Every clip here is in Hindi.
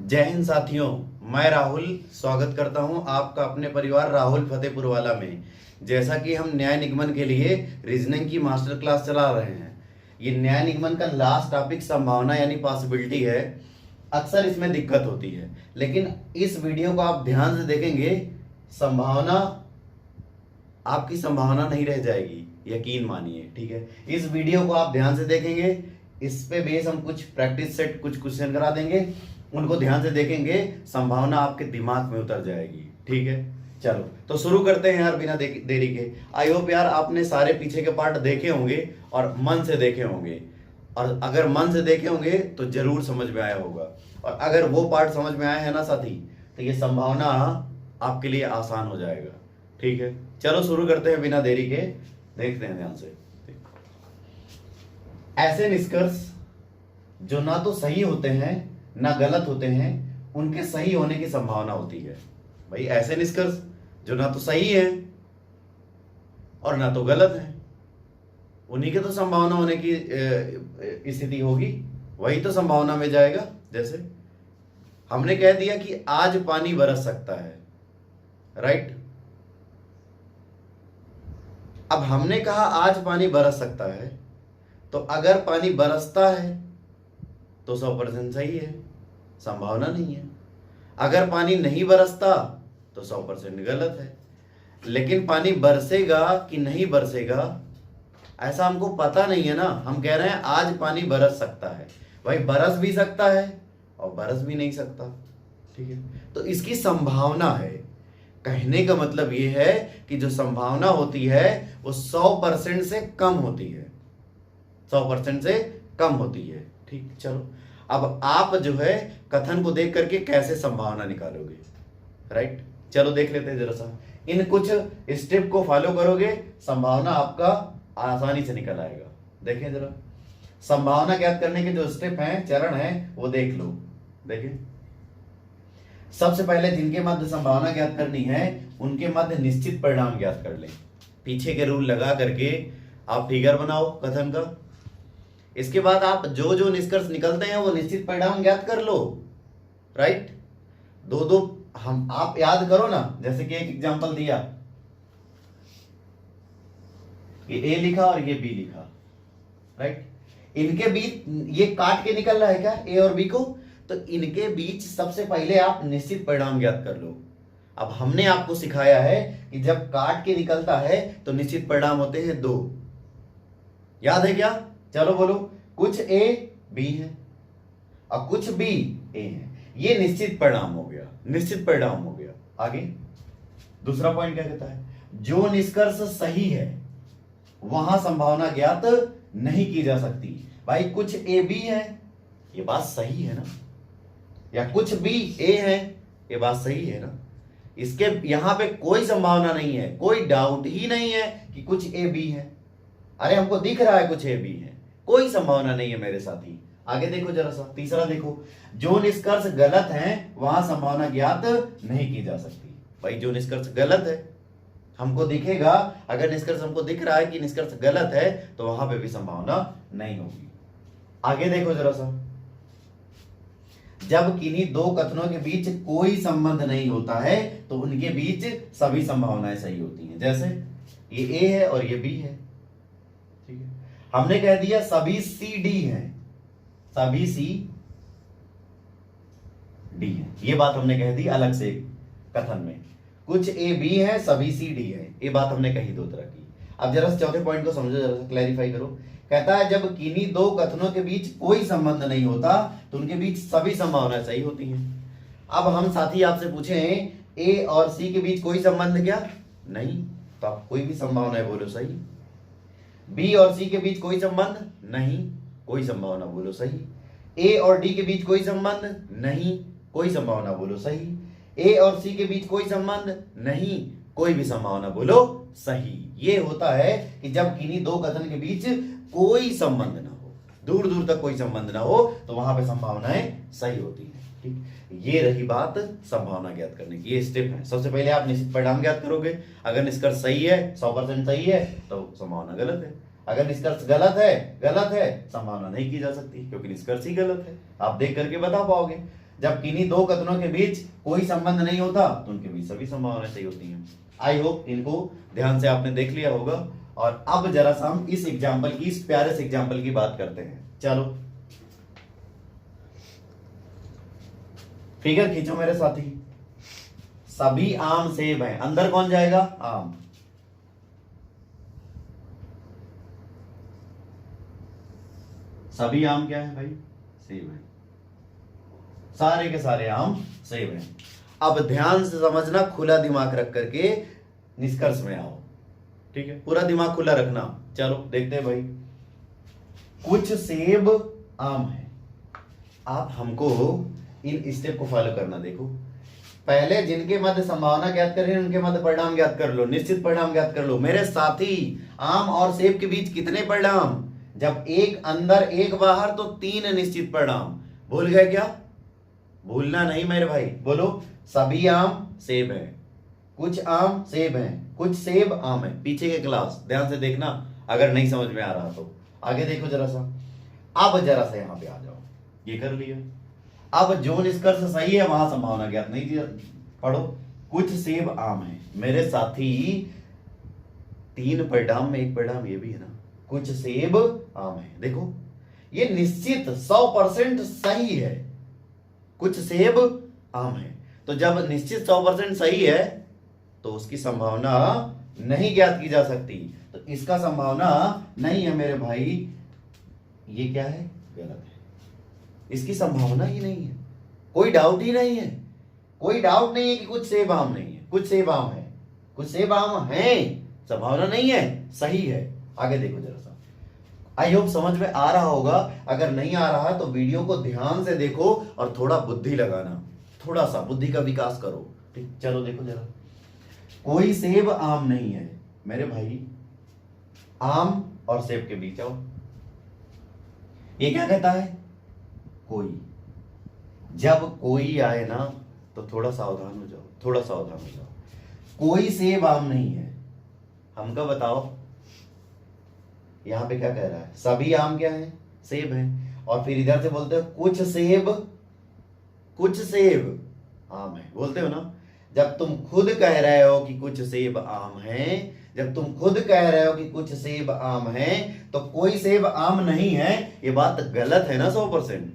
जय हिंद साथियों। मैं राहुल स्वागत करता हूं आपका अपने परिवार राहुल फतेहपुर वाला में। जैसा कि हम न्याय निगमन के लिए रीजनिंग की मास्टर क्लास चला रहे हैं, ये न्याय निगमन का लास्ट टॉपिक संभावना यानी पॉसिबिलिटी है। अक्सर इसमें दिक्कत होती है, लेकिन इस वीडियो को आप ध्यान से देखेंगे, संभावना आपकी संभावना नहीं रह जाएगी, यकीन मानिए। ठीक है, इस वीडियो को आप ध्यान से देखेंगे, इस पे बेस हम कुछ प्रैक्टिस सेट कुछ क्वेश्चन करा देंगे, उनको ध्यान से देखेंगे, संभावना आपके दिमाग में उतर जाएगी। ठीक है, चलो तो शुरू करते हैं यार, बिना देरी के। आई होप यार आपने सारे पीछे के पार्ट देखे होंगे और मन से देखे होंगे, और अगर मन से देखे होंगे तो जरूर समझ में आया होगा, और अगर वो पार्ट समझ में आया है ना साथी, तो ये संभावना आपके लिए आसान हो जाएगा। ठीक है, चलो शुरू करते हैं बिना देरी के। देखते हैं ध्यान से। ऐसे निष्कर्ष जो ना तो सही होते हैं ना गलत होते हैं, उनके सही होने की संभावना होती है। भाई ऐसे निष्कर्ष जो ना तो सही है और ना तो गलत है, उन्हीं के तो संभावना होने की स्थिति होगी, वही तो संभावना में जाएगा। जैसे हमने कह दिया कि आज पानी बरस सकता है, राइट। अब हमने कहा आज पानी बरस सकता है, तो अगर पानी बरसता है तो 100% सही है, संभावना नहीं है। अगर पानी नहीं बरसता तो 100% गलत है। लेकिन पानी बरसेगा कि नहीं बरसेगा ऐसा हमको पता नहीं है ना। हम कह रहे हैं आज पानी बरस सकता है, भाई बरस भी सकता है और बरस भी नहीं सकता। ठीक है, तो इसकी संभावना है। कहने का मतलब यह है कि जो संभावना होती है वो 100% से कम होती है, 100% से कम होती है। ठीक, चलो अब आप जो है कथन को देख करके कैसे संभावना निकालोगे, राइट। चलो देख लेते हैं जरा सा, इन कुछ स्टेप को फॉलो करोगे, संभावना आपका आसानी से निकल आएगा। देखें जरा, संभावना ज्ञात करने के जो स्टेप हैं, चरण हैं, वो देख लो। देखें, सबसे पहले जिनके मध्य संभावना ज्ञात करनी है उनके मध्य निश्चित परिणाम ज्ञात कर लें। पीछे के रूल लगा करके आप फिगर बनाओ कथन का। इसके बाद आप जो जो निष्कर्ष निकलते हैं वो निश्चित परिणाम ज्ञात कर लो, राइट। दो दो हम आप याद करो ना, जैसे कि एक एग्जांपल दिया, ये ए लिखा और ये बी लिखा, राइट। इनके बीच ये काट के निकल रहा है क्या, ए और बी को, तो इनके बीच सबसे पहले आप निश्चित परिणाम ज्ञात कर लो। अब हमने आपको सिखाया है कि जब काट के निकलता है तो निश्चित परिणाम होते हैं दो, याद है क्या। चलो बोलो, कुछ ए बी है और कुछ बी ए है, ये निश्चित परिणाम हो गया, निश्चित परिणाम हो गया। आगे दूसरा पॉइंट क्या कहता है, जो निष्कर्ष सही है वहां संभावना ज्ञात नहीं की जा सकती। भाई कुछ ए बी है, ये बात सही है ना, या कुछ बी ए है, ये बात सही है ना। इसके यहां पे कोई संभावना नहीं है, कोई डाउट ही नहीं है कि कुछ ए बी है। अरे हमको दिख रहा है कुछ ए बी है, कोई संभावना नहीं है मेरे साथी। आगे देखो जरा सा, तीसरा देखो, जो निष्कर्ष गलत है वहां संभावना ज्ञात नहीं की जा सकती। भाई जो निष्कर्ष गलत है हमको दिखेगा, अगर निष्कर्ष हमको दिख रहा है कि निष्कर्ष गलत है तो वहां पे भी संभावना नहीं होगी। आगे देखो जरा सा, जब किन्हीं दो कथनों के बीच कोई संबंध नहीं होता है तो उनके बीच सभी संभावनाएं सही होती हैं। जैसे ये ए है और ये बी है, ठीक है। हमने कह दिया सभी सी डी है, सभी सी डी है, ये बात हमने कह दी अलग से कथन में। कुछ ए बी है, सभी सी डी है, ये बात हमने कही दो तरह की। अब जरा चौथे पॉइंट को समझो, जरा क्लैरिफाई करो। कहता है जब किन्हीं दो कथनों के बीच कोई संबंध नहीं होता तो उनके बीच सभी संभावनाएं सही होती हैं। अब हम साथी आपसे पूछें ए और सी के बीच कोई संबंध क्या, नहीं, तो आप कोई भी संभावना बोलो सही। बी और सी के बीच कोई संबंध नहीं, कोई संभावना बोलो सही। ए और डी के बीच कोई संबंध नहीं, कोई संभावना बोलो सही। ए और सी के बीच कोई संबंध नहीं, कोई भी संभावना बोलो सही। ये होता है कि जब किन्हीं दो कथन के बीच कोई संबंध ना हो, दूर दूर तक कोई संबंध ना हो, तो वहां पे संभावनाएं सही होती हैं। ठीक, ये रही बात संभावना ज्ञात करने की, ये स्टेप है। सबसे पहले आप निश्चित परिणाम ज्ञात करोगे, अगर निष्कर्ष सही है 100% सही है तो संभावना गलत है, अगर निष्कर्ष गलत है संभावना नहीं की जा सकती क्योंकि निष्कर्ष ही गलत है। आप देख करके बता पाओगे। जब किन्हीं दो कथनों के बीच कोई संबंध नहीं होता तो उनके बीच सभी संभावनाएं सही होती हैं। आई होप इनको ध्यान से आपने देख लिया होगा। और अब जरा सा हम इस एग्जाम्पल की, इस प्यारे से एग्जाम्पल की बात करते हैं। चलो फिगर खींचो मेरे साथी। सभी आम सेब हैं, अंदर कौन जाएगा? आम। सभी आम क्या है भाई? सेब है। सारे के सारे आम सेब हैं। अब ध्यान से समझना, खुला दिमाग रख करके निष्कर्ष में आओ, ठीक है? पूरा दिमाग खुला रखना। चलो देखते हैं भाई। कुछ सेब आम है। आप हमको इन स्टेप को फॉलो करना। देखो, पहले जिनके मध्य संभावना ज्ञात करें उनके मध्य परिणाम ज्ञात कर लो, निश्चित परिणाम ज्ञात कर लो। मेरे साथी, आम और सेब के बीच कितने परिणाम? जब एक अंदर एक बाहर तो 3 निश्चित परिणाम। भूल गए क्या? भूलना नहीं मेरे भाई। बोलो, सभी आम सेब है, कुछ आम सेब है, कुछ सेब आम है। पीछे के क्लास ध्यान से देखना, अगर नहीं समझ में आ रहा तो आगे देखो जरा सा। अब जरा सा यहां पे आ जाओ, ये कर लिया। अब जो निष्कर्ष सही है वहां संभावना ज्ञात नहीं थी। पढ़ो, कुछ सेब आम है। मेरे साथी, 3 परिणाम में एक परिणाम ये भी है ना, कुछ सेब आम है। देखो, ये निश्चित 100% सही है। कुछ सेब आम है, तो जब निश्चित 100% सही है तो उसकी संभावना नहीं ज्ञात की जा सकती। तो इसका संभावना नहीं है मेरे भाई। ये क्या है? गलत है। इसकी संभावना ही नहीं है, कोई डाउट ही नहीं है। कोई डाउट नहीं है कि कुछ सेब आम नहीं है। कुछ सेब आम है, कुछ सेब आम है, संभावना नहीं है, सही है। आगे देखो जरा सा। आई होप समझ में आ रहा होगा। अगर नहीं आ रहा तो वीडियो को ध्यान से देखो और थोड़ा बुद्धि लगाना, थोड़ा सा बुद्धि का विकास करो, ठीक? चलो देखो जरा। कोई सेब आम नहीं है। मेरे भाई, आम और सेब के बीच आओ। ये क्या कहता है? कोई। जब कोई आए ना तो थोड़ा सावधान हो जाओ, थोड़ा सावधान हो जाओ। कोई सेब आम नहीं है। हमका बताओ, यहां पे क्या कह रहा है? सभी आम क्या है? सेब है। और फिर इधर से बोलते हो कुछ सेब आम है। बोलते हो ना? जब तुम खुद कह रहे हो कि कुछ सेब आम है, जब तुम खुद कह रहे हो कि कुछ सेब आम है, तो कोई सेब आम नहीं है, ये बात गलत है ना? 100%।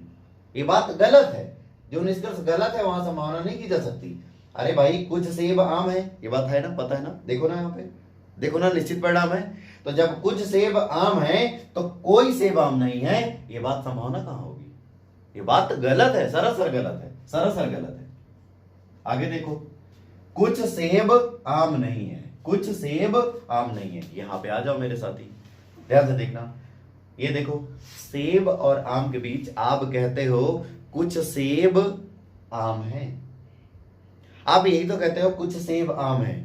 ये बात गलत है। जो निष्कर्ष गलत है वहां संभावना नहीं की जा सकती। अरे भाई, कुछ सेब आम है, ये बात है ना? पता है ना? देखो ना, यहाँ पे देखो ना, निश्चित परिणाम है। तो जब कुछ सेब आम है तो कोई सेब आम नहीं है, ये बात संभावना कहां होगी? ये बात गलत है, सरासर गलत है, सरासर गलत है। आगे देखो, कुछ सेब आम नहीं है, कुछ सेब आम नहीं है। यहां पे आ जाओ मेरे साथी, ध्यान से देखना। ये देखो, सेब और आम के बीच आप कहते हो कुछ सेब आम है। आप यही तो कहते हो कुछ सेब आम है।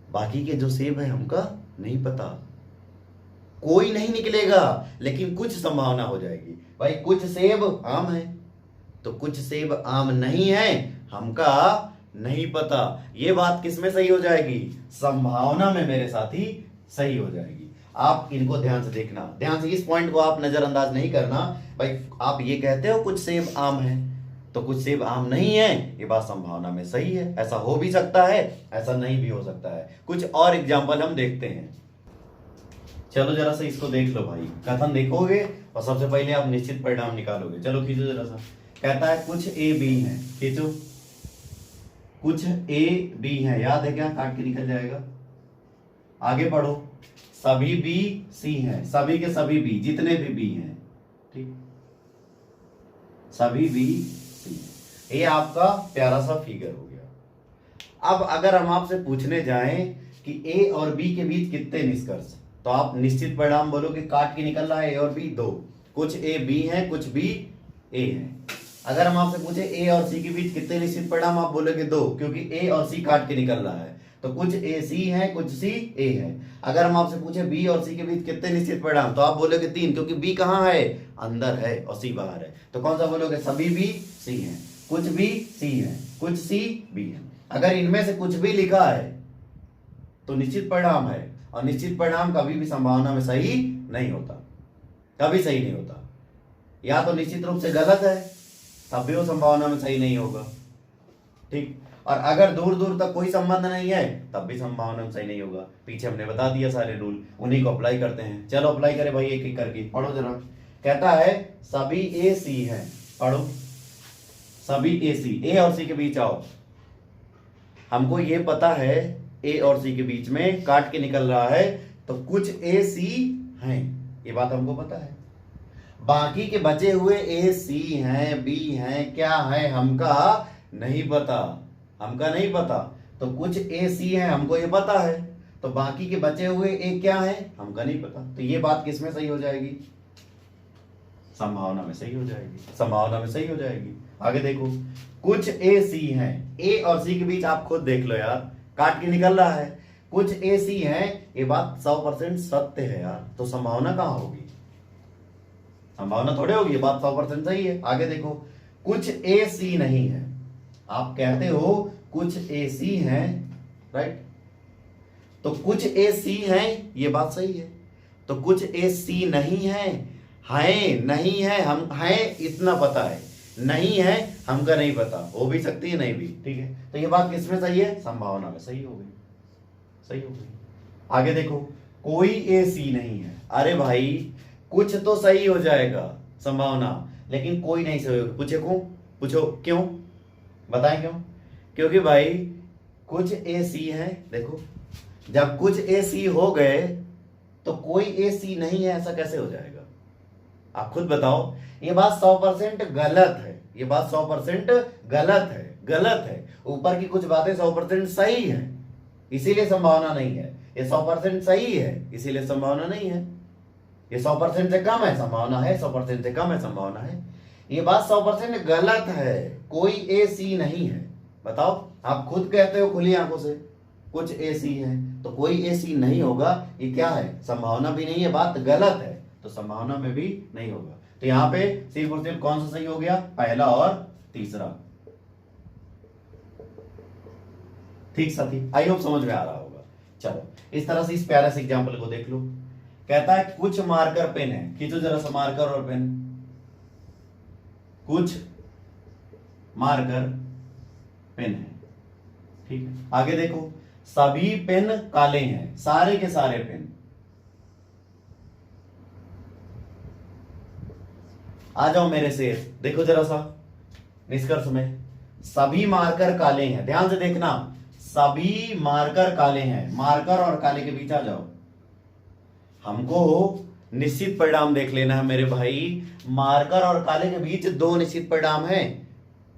बाकी के जो सेब है हमका नहीं पता, कोई नहीं निकलेगा, लेकिन कुछ संभावना हो जाएगी। भाई, कुछ सेब आम है तो कुछ सेब आम नहीं है, हमका नहीं पता। ये बात किसमें सही हो जाएगी? संभावना में मेरे साथी सही हो जाएगी। आप इनको ध्यान से देखना, ध्यान से, इस पॉइंट को आप नजरअंदाज नहीं करना। भाई, आप ये कहते हो कुछ सेब आम है तो कुछ सेब आम नहीं है, ये बात संभावना में सही है। ऐसा हो भी सकता है, ऐसा नहीं भी हो सकता है। कुछ और एग्जाम्पल हम देखते हैं। चलो जरा सा इसको देख लो भाई, कथन देखोगे और सबसे पहले आप निश्चित परिणाम निकालोगे। चलो खींचो जरा सा। कहता है कुछ ए बी है। खींचो, कुछ ए बी है। याद है क्या? काट के निकल जाएगा। आगे पढ़ो, सभी बी सी हैं। सभी के सभी बी, जितने भी बी हैं, ठीक, सभी बी सी। ये आपका प्यारा सा फिगर हो गया। अब अगर हम आपसे पूछने जाएं कि ए और बी के बीच कितने निष्कर्ष, तो आप निश्चित परिणाम बोलोगे, काट के निकल रहा है ए और बी 2। कुछ ए बी है, कुछ बी ए है। अगर हम आपसे पूछे ए और सी के बीच कितने निश्चित परिणाम, आप बोलोगे 2, क्योंकि ए और सी काट के निकल रहा है। तो कुछ ए सी है, कुछ सी ए है। अगर हम आपसे पूछे बी और सी के बीच कितने निश्चित परिणाम, तो आप बोलोगे 3, क्योंकि बी कहाँ है? अंदर है और सी बाहर है। तो कौन सा बोलोगे? सभी बी सी हैं, कुछ बी सी हैं, कुछ सी बी है। अगर इनमें से कुछ भी लिखा है तो निश्चित परिणाम है, और निश्चित परिणाम कभी भी संभावना में सही नहीं होता, कभी सही नहीं होता। या तो निश्चित रूप से गलत है तब भी वो संभावना में सही नहीं होगा। ठीक, और अगर दूर दूर तक कोई संबंध नहीं है तब भी संभावना में सही नहीं होगा। पीछे हमने बता दिया सारे रूल, उन्हीं को अप्लाई करते हैं। चलो अप्लाई करें भाई एक एक करके, पढ़ो जरा। कहता है सभी ए सी हैं, पढ़ो सभी ए सी, ए और सी के बीच आओ। हमको ये पता है ए और सी के बीच में काट के निकल रहा है, तो कुछ ए सी हैं, ये बात हमको पता है। बाकी के बचे हुए ए सी हैं, बी हैं, क्या है हमका नहीं पता, हमका नहीं पता। तो कुछ ए सी है हमको ये पता है, तो बाकी के बचे हुए ए क्या है हमका नहीं पता। तो ये बात किस में सही हो जाएगी? संभावना में सही हो जाएगी, संभावना में सही हो जाएगी। आगे देखो, कुछ ए सी हैं, ए और सी के बीच आप खुद देख लो यार, काट के निकल रहा है। कुछ ए सी हैं, ये बात 100% सत्य है यार, तो संभावना कहां होगी? संभावना थोड़े होगी, ये बात 100% सही है। आगे देखो, कुछ ए सी नहीं है, आप कहते हो कुछ ए सी हैं, राइट, तो कुछ ए सी हैं, ये बात सही है। तो कुछ ए सी नहीं है, नहीं है, हम हैं इतना पता है, नहीं है हमका नहीं पता, हो भी सकती है नहीं भी, ठीक है। तो ये बात किसमें सही है? संभावना में सही हो गई, सही हो गई। आगे देखो, कोई ए सी नहीं है, अरे भाई कुछ तो सही हो जाएगा संभावना, लेकिन कोई नहीं सही होगा। पूछो क्यों? बताएं क्यों? क्योंकि भाई कुछ ए सी है, देखो जब कुछ ए सी हो गए तो कोई ए सी नहीं है, ऐसा कैसे हो जाएगा? आप खुद बताओ। ये बात 100% गलत है, ये बात 100% गलत है, गलत है। ऊपर की कुछ बातें 100% सही है, इसीलिए संभावना नहीं है। ये 100% सही है, इसीलिए संभावना नहीं है। ये 100% से कम है, संभावना है, 100% से कम है, संभावना है। ये बात 100% गलत है, कोई ए सी नहीं है। बताओ, आप खुद कहते हो खुली आंखों से कुछ ए सी है, तो कोई ए सी नहीं होगा, ये क्या है? संभावना भी नहीं है, बात गलत है, तो संभावना में भी नहीं होगा। तो यहां पे सिर्फ और सिर्फ कौन सा सही हो गया? पहला और तीसरा। ठीक साथी, आई होप समझ में आ रहा होगा। चलो इस तरह से इस प्यारे से एग्जांपल को देख लो। कहता है कुछ मार्कर पेन है, खींचो जरा सा मार्कर और पेन। कुछ मार्कर पेन है, ठीक है। आगे देखो, सभी पेन काले हैं, सारे के सारे पेन। आ जाओ मेरे से, देखो जरा सा निष्कर्ष में, सभी मार्कर काले हैं, ध्यान से देखना, सभी मार्कर काले हैं। मार्कर और काले के बीच आ जाओ। हमको निश्चित परिणाम देख लेना है मेरे भाई। मार्कर और काले के बीच दो निश्चित परिणाम हैं,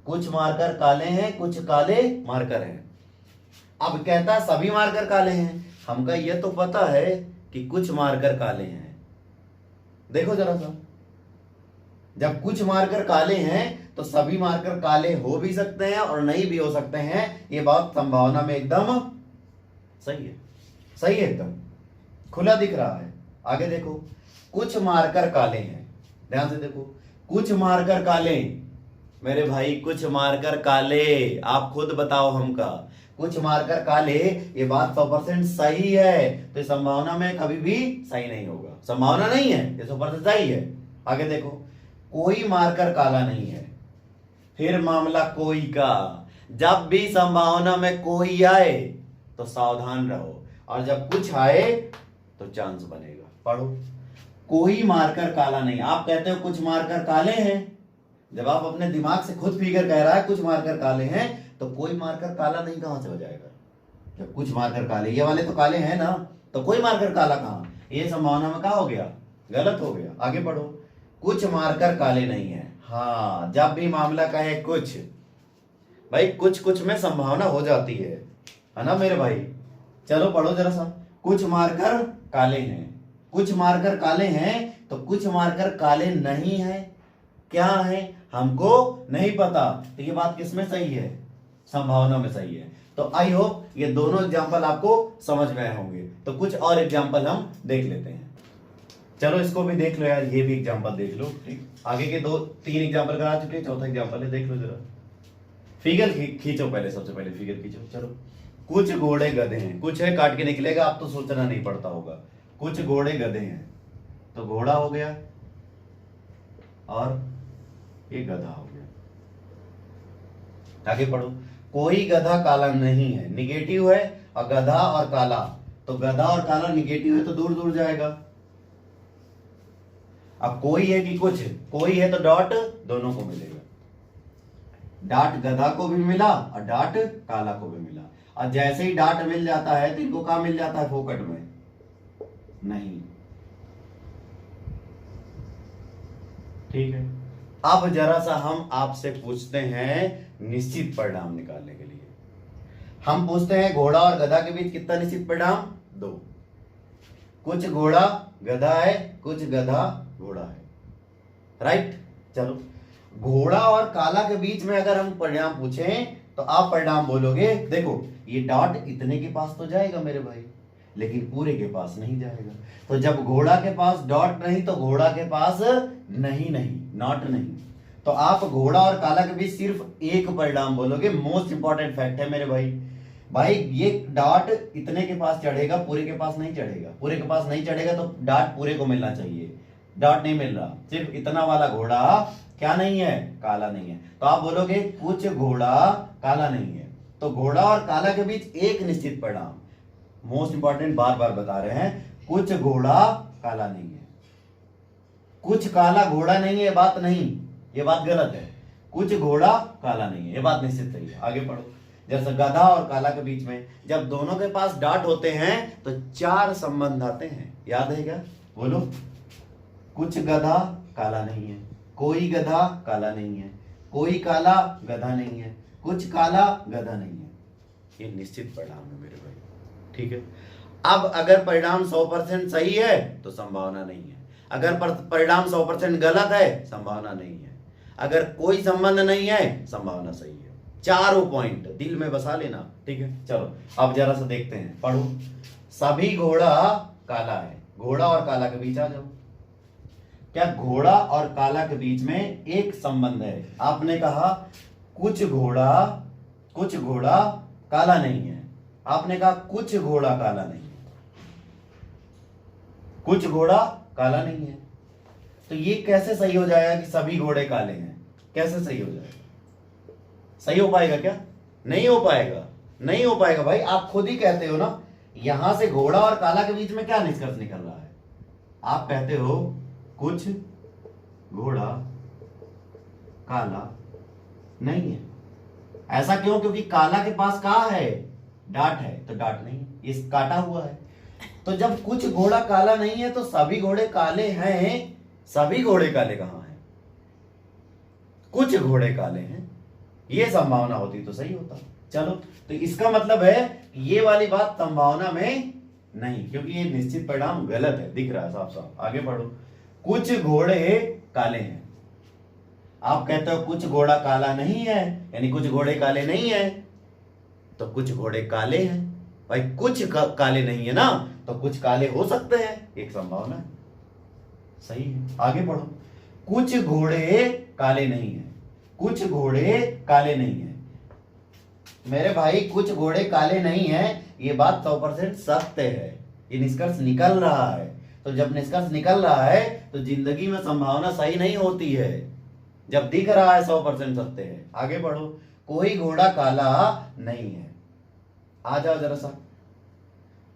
कुछ मार्कर काले हैं, कुछ काले मार्कर हैं। अब कहता है सभी मार्कर काले हैं, हमका यह तो पता है कि कुछ मार्कर काले हैं। देखो जरा सा, जब कुछ मार्कर काले हैं तो सभी मार्कर काले हो भी सकते हैं और नहीं भी हो सकते हैं। ये बात संभावना में एकदम सही है, सही है, एकदम खुला दिख रहा है। आगे देखो, कुछ मार्कर काले हैं, ध्यान से देखो, कुछ मार्कर काले मेरे भाई, कुछ मार्कर काले, आप खुद बताओ हमका, कुछ मार्कर काले, ये बात 100% सही है। तो संभावना में कभी भी सही नहीं होगा, संभावना नहीं है, ये 100% सही है। आगे देखो, कोई मार्कर काला नहीं है, फिर मामला कोई का। जब भी संभावना में कोई आए तो सावधान रहो, और जब कुछ आए तो चांस बनेगा। पढ़ो, कोई मार्कर काला नहीं। आप कहते हो कुछ मार्कर काले हैं, जब आप अपने दिमाग से खुद फिगर कह रहा है कुछ मार्कर काले हैं, तो कोई मार्कर काला नहीं कहां से हो जाएगा? जब कुछ मार्कर काले, ये वाले तो काले हैं ना, तो कोई मार्कर काला कहां? ये संभावना में कहा हो गया? गलत हो गया। आगे पढ़ो, कुछ मार्कर काले नहीं है। हाँ, जब भी मामला कहे कुछ, भाई कुछ कुछ में संभावना हो जाती है ना मेरे भाई। चलो पढ़ो जरा सा, कुछ मार्कर काले हैं, कुछ मार्कर काले हैं, तो कुछ मार्कर काले नहीं है, क्या है हमको नहीं पता। तो ये बात किसमें सही है? संभावना में सही है। तो आई होप ये दोनों एग्जांपल आपको समझ में आए होंगे। तो कुछ और एग्जांपल हम देख लेते हैं। चलो इसको भी देख लो यार, ये भी एग्जांपल देख लो। ठीक, आगे के 2-3 एग्जांपल करा चुके, चौथा एग्जांपल है, देख लो जरा। फिगर खींचो पहले, सबसे पहले फिगर खींचो। चलो, कुछ घोड़े गधे हैं, कुछ है काट के निकलेगा, आप तो सोचना नहीं पड़ता होगा। कुछ घोड़े गधे हैं, तो घोड़ा हो गया और ये गधा हो गया। आगे पढ़ो। कोई गधा काला नहीं है, निगेटिव है, और गधा और काला, तो गधा और काला निगेटिव है तो दूर दूर जाएगा। अब कोई है कि कुछ, कोई है तो डॉट दोनों को मिलेगा, डॉट गधा को भी मिला और डॉट काला को भी मिला। और जैसे ही डॉट मिल जाता है तो इनको कहां मिल जाता है, फोकट में नहीं। ठीक है, अब जरा सा हम आपसे पूछते हैं निश्चित परिणाम निकालने के लिए। हम पूछते हैं घोड़ा और गधा के बीच कितना निश्चित परिणाम, 2। कुछ घोड़ा गधा है, कुछ गधा घोड़ा है, राइट। चलो, घोड़ा और काला के बीच में अगर हम परिणाम पूछें तो आप परिणाम बोलोगे, देखो ये डॉट इतने के पास तो जाएगा मेरे भाई, लेकिन पूरे के पास नहीं जाएगा। तो जब घोड़ा के पास डॉट नहीं तो घोड़ा के पास नहीं, नॉट नहीं, तो आप घोड़ा और काला के बीच सिर्फ एक परिणाम बोलोगे। मोस्ट इंपॉर्टेंट फैक्ट है मेरे भाई, ये डॉट इतने के पास चढ़ेगा, पूरे के पास नहीं चढ़ेगा। पूरे के पास नहीं चढ़ेगा तो डॉट पूरे को मिलना चाहिए, डॉट नहीं मिल रहा, सिर्फ इतना वाला घोड़ा क्या नहीं है, काला नहीं है। तो आप बोलोगे कुछ घोड़ा काला नहीं है। तो घोड़ा और काला के बीच एक निश्चित परिणाम, मोस्ट इंपॉर्टेंट, बार बार बता रहे हैं, कुछ घोड़ा काला नहीं है, कुछ काला घोड़ा नहीं है, बात नहीं, ये बात गलत है। कुछ घोड़ा काला नहीं है, ये बात निश्चित सही है। आगे पढ़ो। जैसे गधा और काला के बीच में जब दोनों के पास डॉट होते हैं तो 4 संबंध आते हैं, याद है क्या, बोलो। कुछ गधा काला नहीं है, कोई गधा काला नहीं है, कोई काला गधा नहीं है, कुछ काला गधा नहीं है। ये निश्चित परिणाम है मेरे भाई, ठीक है। अब अगर परिणाम 100% सही है तो संभावना नहीं है, अगर परिणाम 100% गलत है संभावना नहीं है, अगर कोई संबंध नहीं है संभावना सही है। चारों पॉइंट दिल में बसा लेना, ठीक है। चलो अब जरा सा देखते हैं, पढ़ो। सभी घोड़ा काला है, घोड़ा और काला के बीच आ जाओ। क्या घोड़ा और काला के बीच में एक संबंध है? आपने कहा कुछ घोड़ा काला नहीं है, आपने कहा कुछ घोड़ा काला नहीं है, कुछ घोड़ा काला नहीं है। तो ये कैसे सही हो जाएगा कि सभी घोड़े काले हैं? कैसे सही हो जाएगा? सही हो पाएगा क्या? नहीं हो पाएगा, नहीं हो पाएगा भाई। आप खुद ही कहते हो ना, यहां से घोड़ा और काला के बीच में क्या निष्कर्ष निकल रहा है? आप कहते हो कुछ घोड़ा काला नहीं है। ऐसा क्यों? क्योंकि काला के पास कहां है, डाट है, तो डाट नहीं, इस काटा हुआ है। तो जब कुछ घोड़ा काला नहीं है तो सभी घोड़े काले हैं। सभी घोड़े काले कहां हैं? कुछ घोड़े काले हैं, ये संभावना होती तो सही होता। चलो, तो इसका मतलब है ये वाली बात संभावना में नहीं, क्योंकि ये निश्चित परिणाम गलत है, दिख रहा है साफ साफ। आगे पढ़ो। कुछ घोड़े काले हैं, आप कहते हो कुछ घोड़ा काला नहीं है, यानी कुछ घोड़े काले नहीं है, तो कुछ घोड़े काले हैं भाई। कुछ काले नहीं है ना, तो कुछ काले हो सकते हैं, एक संभावना है, सही है। आगे पढ़ो। कुछ घोड़े काले नहीं है, कुछ घोड़े काले नहीं है। मेरे भाई कुछ घोड़े काले नहीं है, ये बात 100% सत्य है, ये निष्कर्ष निकल रहा है। तो जब निष्कर्ष निकल रहा है तो जिंदगी में संभावना सही नहीं होती है, जब दिख रहा है 100% सत्य है। आगे बढ़ो। कोई घोड़ा काला नहीं है, आ जाओ जरा सा।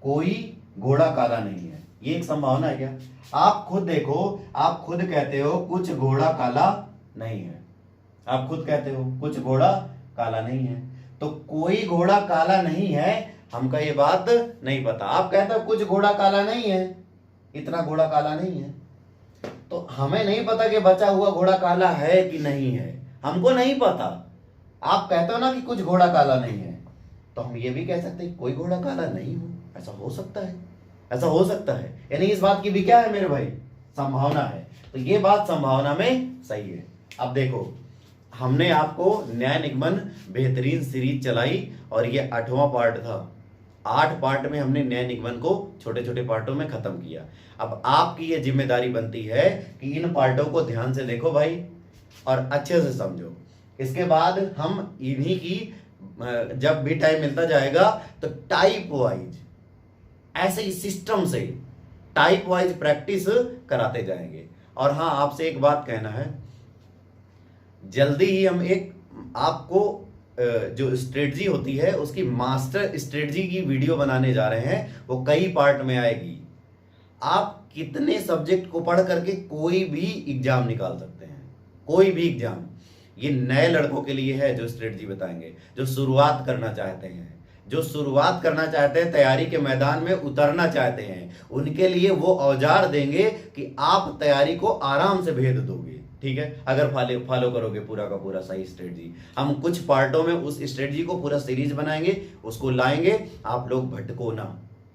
कोई घोड़ा काला नहीं है, ये एक संभावना है क्या? आप खुद देखो, आप खुद कहते हो कुछ घोड़ा काला नहीं है, आप खुद कहते हो कुछ घोड़ा काला नहीं है, तो कोई घोड़ा काला नहीं है, हमका ये बात नहीं पता। आप कहते हो कुछ घोड़ा काला नहीं है, इतना घोड़ा काला नहीं है, तो हमें नहीं पता कि बचा हुआ घोड़ा काला है कि नहीं है, हमको नहीं पता। आप कहते हो ना कि कुछ घोड़ा काला नहीं है, तो हम ये भी कह सकते हैं कोई घोड़ा काला नहीं हो, ऐसा हो सकता है, ऐसा हो सकता है। यानी इस बात की भी क्या है मेरे भाई, संभावना है। तो ये बात संभावना में सही है। अब देखो, हमने आपको न्याय निगमन बेहतरीन सीरीज चलाई और ये 8वां पार्ट था। 8 पार्ट में हमने न्याय निगमन को छोटे छोटे पार्टों में खत्म किया। अब आपकी ये जिम्मेदारी बनती है कि इन पार्टों को ध्यान से देखो भाई और अच्छे से समझो। इसके बाद हम इन्हीं की जब भी टाइम मिलता जाएगा तो टाइप वाइज ऐसे ही सिस्टम से टाइप वाइज प्रैक्टिस कराते जाएंगे। और हाँ, आपसे एक बात कहना है, जल्दी ही हम एक आपको जो स्ट्रेटजी होती है उसकी मास्टर स्ट्रेटजी की वीडियो बनाने जा रहे हैं, वो कई पार्ट में आएगी। आप कितने सब्जेक्ट को पढ़ करके कोई भी एग्जाम निकाल सकते हैं, कोई भी एग्जाम। ये नए लड़कों के लिए है जो स्ट्रेटजी बताएंगे, जो शुरुआत करना चाहते हैं, जो शुरुआत करना चाहते हैं, तैयारी के मैदान में उतरना चाहते हैं, उनके लिए वो औजार देंगे कि आप तैयारी को आराम से भेद दोगे। ठीक है, अगर फॉलो करोगे पूरा का पूरा सही स्ट्रेटजी। हम कुछ पार्टों में उस स्ट्रेटजी को पूरा सीरीज बनाएंगे, उसको लाएंगे, आप लोग भटको ना।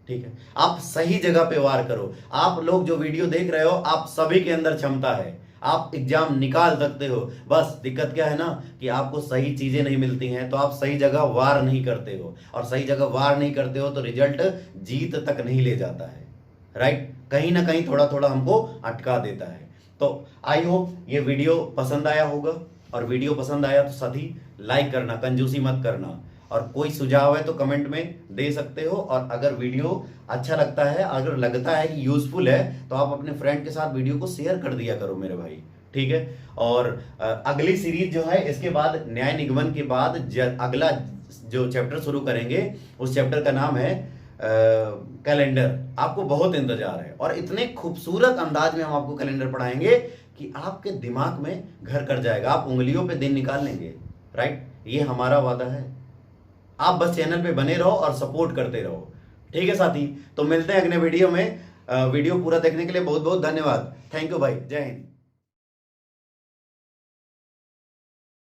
ठीक है, आप सही जगह पे वार करो। आप लोग जो वीडियो देख रहे हो, आप सभी के अंदर क्षमता है, आप एग्जाम निकाल सकते हो। बस दिक्कत क्या है ना कि आपको सही चीजें नहीं मिलती हैं, तो आप सही जगह वार नहीं करते हो, और सही जगह वार नहीं करते हो तो रिजल्ट जीत तक नहीं ले जाता है। राइट, कहीं ना कहीं थोड़ा थोड़ा हमको अटका देता है। तो आई होप ये वीडियो पसंद आया होगा, और वीडियो पसंद आया तो साथी लाइक करना, कंजूसी मत करना, और कोई सुझाव है तो कमेंट में दे सकते हो। और अगर वीडियो अच्छा लगता है, अगर लगता है कि यूजफुल है, तो आप अपने फ्रेंड के साथ वीडियो को शेयर कर दिया करो मेरे भाई। ठीक है, और अगली सीरीज जो है, इसके बाद न्याय निगमन के बाद अगला जो चैप्टर शुरू करेंगे, उस चैप्टर का नाम है कैलेंडर। आपको बहुत इंतजार है, और इतने खूबसूरत अंदाज में हम आपको कैलेंडर पढ़ाएंगे कि आपके दिमाग में घर कर जाएगा, आप उंगलियों पे दिन निकाल लेंगे। राइट, ये हमारा वादा है। आप बस चैनल पे बने रहो और सपोर्ट करते रहो। ठीक है साथी, तो मिलते हैं अगले वीडियो में। वीडियो पूरा देखने के लिए बहुत बहुत धन्यवाद। थैंक यू भाई, जय हिंद।